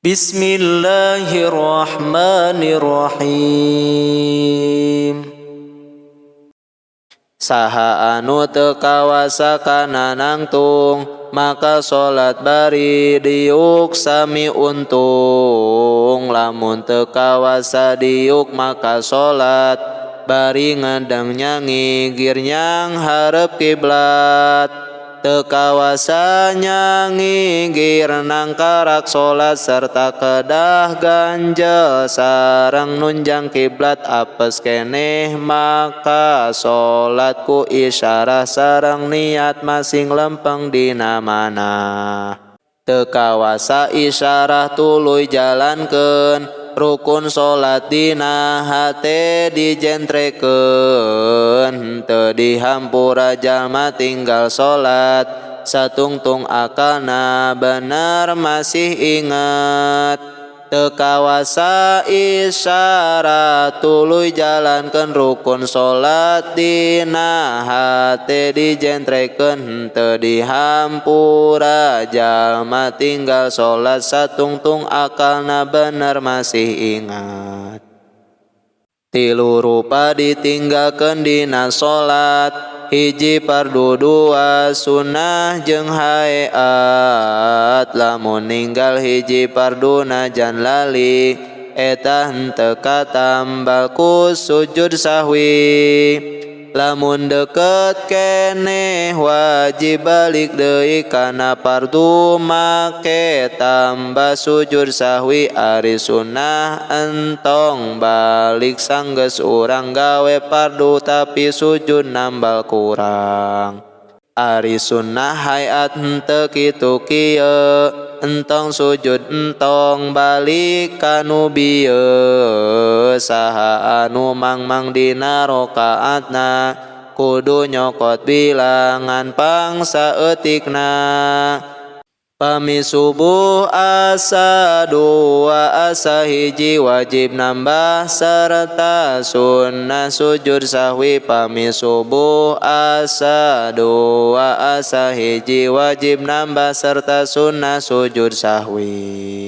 Bismillahirrahmanirrahim. Saha anu teu kawasa kana nangtung, maka salat bari diuk sami untung. Lamun teu kawasa diuk maka salat bari ngadang nyanyi gir nyang hareup kiblat. Teu kawasa nyanyi gir nangkarak salat sarta kedah ganjel sareng nunjang kiblat apes keneh, maka salat ku isyarah sareng niat masing lempeng dina manah. Teu kawasa isyarah tuluy jalankeun, rukun salat dina hate dijentrekeun. Teu dihampura jalma tinggal salat, satungtung akalna bener masih inget. Teu kawasa isyarah tuluy jalankeun rukun salat dina hate dijentrekeun. Teu dihampura jalma tinggal salat, satungtung akalna bener masih ingat. Tilu rupa ditinggalkeun dina salat, hiji fardu, dua sunnah jeung haeat. Lamun ninggal hiji fardu najan lali, eta henteu katambal ku sujud sahwi. Lamun deukeut keneh wajib balik deui kana fardu, make tambah sujud sahwi. Ari sunnah entong balik sanggeus urang gawe fardu tapi sujud nambal kurang. Ari sunnah haeat henteu kitu kieu, entong sujud entong balik kanu bieu. Saha anu mangmang dina rakaatna kudu nyokot bilangan pangsa eutikna. Pami subuh asa dua asa hiji wajib nambah sarta sunnah sujud sahwi. Pami subuh asa dua asa hiji wajib nambah sarta sunnah sujud sahwi.